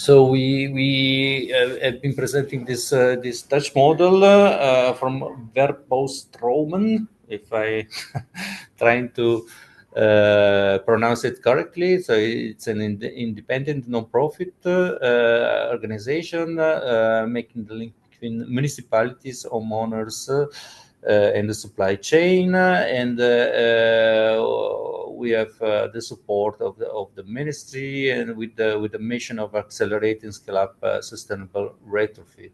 So we have been presenting this Dutch model from Verboosstromen, if I trying to pronounce it correctly. So it's an independent non-profit organization making the link between municipalities, homeowners, and the supply chain, and we have the support of the ministry, and with the mission of accelerating scale up sustainable retrofit.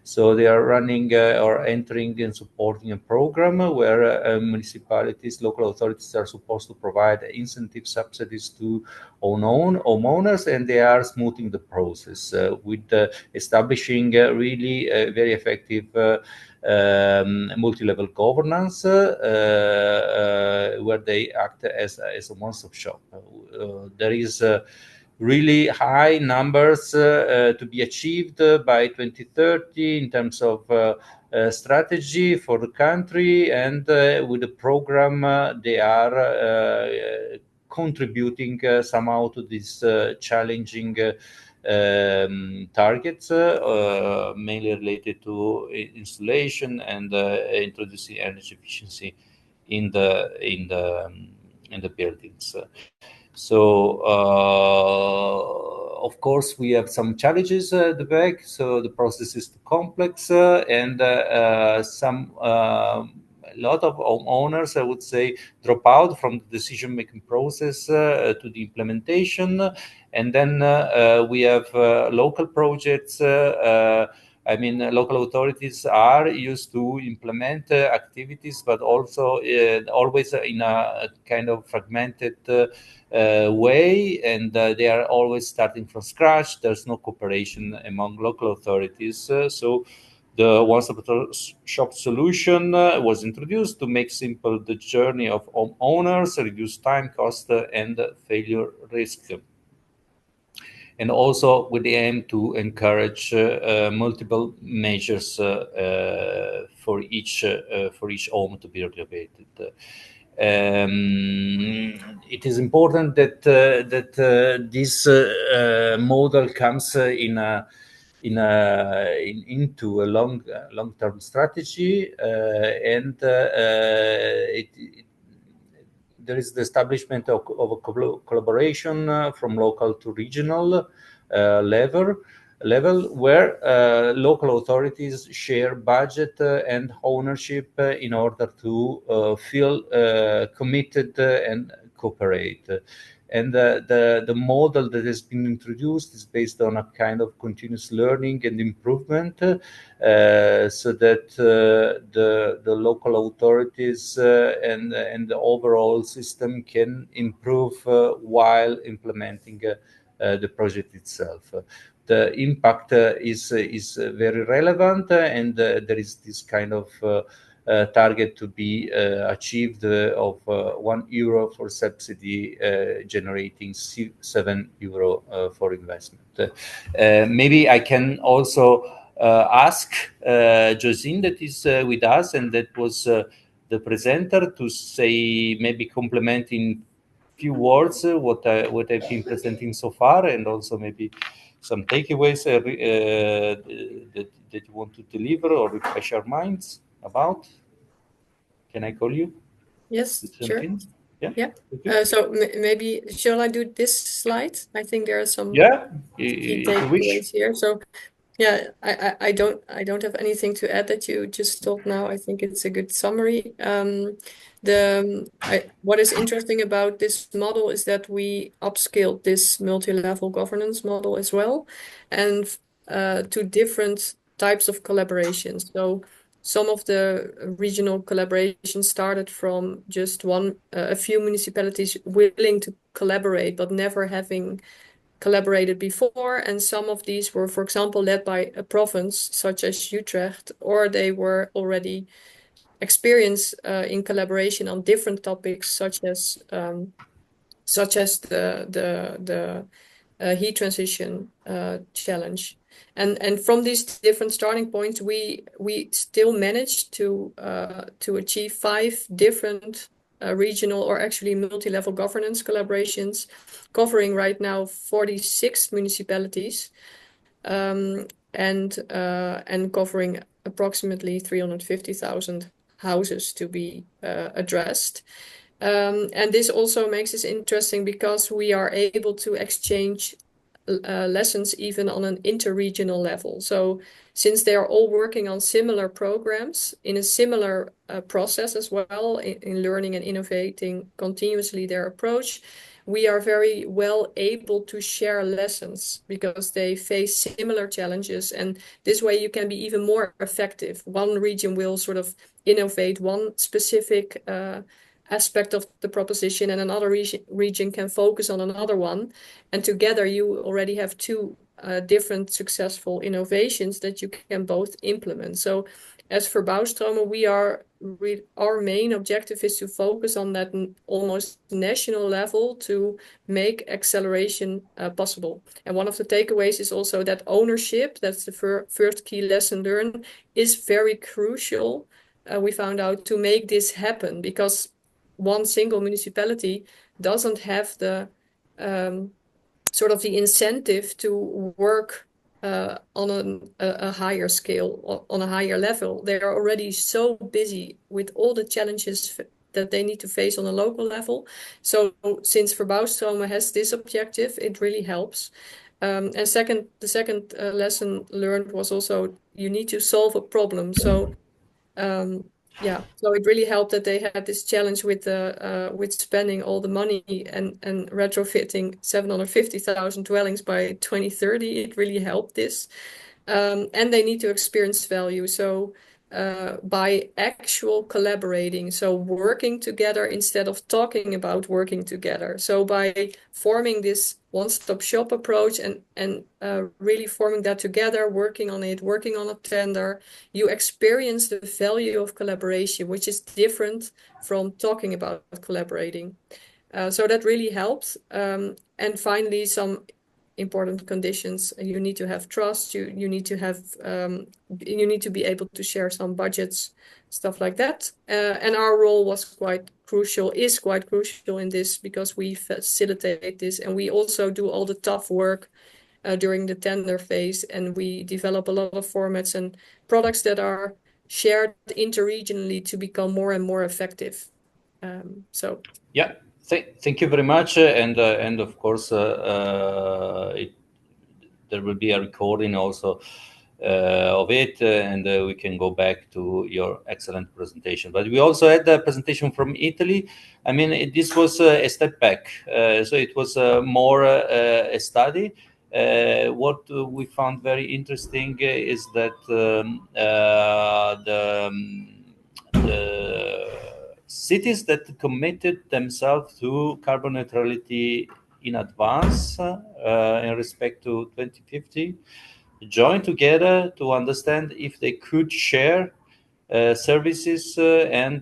So they are running or entering and supporting a program where municipalities, local authorities are supposed to provide incentive subsidies to homeowners, and they are smoothing the process with establishing really very effective multi-level governance where they act as a one-stop shop. There is really high numbers to be achieved by 2030 in terms of strategy for the country, and with the program they are contributing somehow to this challenging targets, mainly related to installation and introducing energy efficiency in the buildings. So of course we have some challenges at the back. So the process is too complex, and a lot of homeowners, I would say, drop out from the decision-making process to the implementation. And then we have local projects. Local authorities are used to implement activities, but also always in a kind of fragmented way, and they are always starting from scratch. There's no cooperation among local authorities. So the one-stop-shop solution was introduced to make simple the journey of homeowners, reduce time, cost, and failure risk, and also with the aim to encourage multiple measures for each home to be renovated. It is important that this model comes into a long-term strategy, and there is the establishment of a collaboration from local to regional level where local authorities share budget and ownership in order to feel committed and cooperate. And the model that has been introduced is based on a kind of continuous learning and improvement, so that the local authorities and the overall system can improve while implementing the project itself. The impact is very relevant, and there is this kind of target to be achieved of €1 for subsidy, generating €7 for investment. Maybe I can also ask Josine, that is with us and that was the presenter, to say, maybe complementing few words what I've been presenting so far, and also maybe some takeaways that you want to deliver or refresh our minds about. Can I call you? Yes, sure. Yeah. So maybe shall I do this slide? I think there are some key takeaways here. So yeah, I don't have anything to add that you just told now. I think it's a good summary. What is interesting about this model is that we upscaled this multi-level governance model as well, and to different types of collaborations. So some of the regional collaborations started from just a few municipalities willing to collaborate, but never having collaborated before. And some of these were, for example, led by a province such as Utrecht, or they were already experienced in collaboration on different topics, such as the heat transition challenge. And from these different starting points, we still managed to achieve 5 different regional or actually multi-level governance collaborations, covering right now 46 municipalities, and covering approximately 350,000 houses to be addressed. And this also makes this interesting because we are able to exchange lessons even on an interregional level. So since they are all working on similar programs in a similar process as well in learning and innovating continuously their approach, we are very well able to share lessons because they face similar challenges. And this way you can be even more effective. One region will sort of innovate one specific aspect of the proposition, and another region can focus on another one. And together you already have two different successful innovations that you can both implement. So as for Bouwstromen, our main objective is to focus on that almost national level to make acceleration possible. And one of the takeaways is also that ownership, that's the first key lesson learned, is very crucial. We found out to make this happen, because one single municipality doesn't have the sort of the incentive to work on a higher scale, on a higher level. They are already so busy with all the challenges that they need to face on a local level. So since Verbouwstromen has this objective, it really helps. And the second lesson learned was also you need to solve a problem. So so it really helped that they had this challenge with spending all the money and retrofitting 750,000 dwellings by 2030. It really helped this. And they need to experience value. So by actual collaborating, so working together instead of talking about working together. So by forming this one-stop shop approach and really forming that together, working on a tender, you experience the value of collaboration, which is different from talking about collaborating. So that really helps. And finally, some important conditions. You need to have trust. You need to have you need to be able to share some budgets, stuff like that. And our role is quite crucial in this, because we facilitate this, and we also do all the tough work during the tender phase, and we develop a lot of formats and products that are shared interregionally to become more and more effective. Yeah. Thank you very much, and of course, there will be a recording also of it, and we can go back to your excellent presentation. But we also had a presentation from Italy. I mean, this was a step back, so it was more a study. What we found very interesting is that the cities that committed themselves to carbon neutrality in advance in respect to 2050 joined together to understand if they could share services and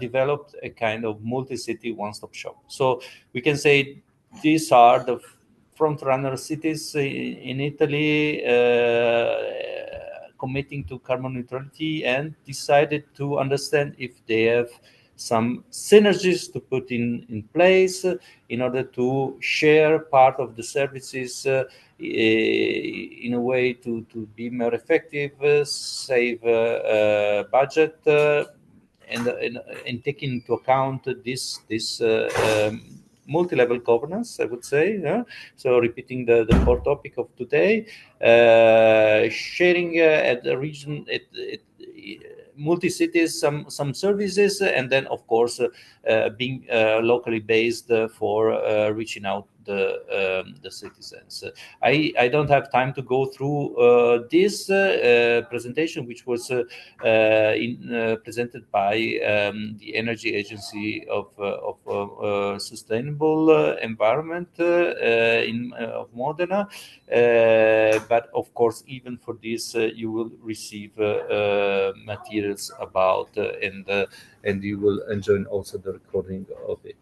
developed a kind of multi-city one-stop shop. So we can say these are the front-runner cities in Italy committing to carbon neutrality and decided to understand if they have some synergies to put in place in order to share part of the services in a way to be more effective, save budget, and taking into account this multi-level governance, I would say. So repeating the core topic of today, sharing at the region, multi-cities, some services, and then of course being locally based for reaching out the citizens. I don't have time to go through this presentation, which was presented by the Energy Agency of Sustainable Environment of Modena. But of course, even for this, you will receive materials about and you will enjoy also the recording of it.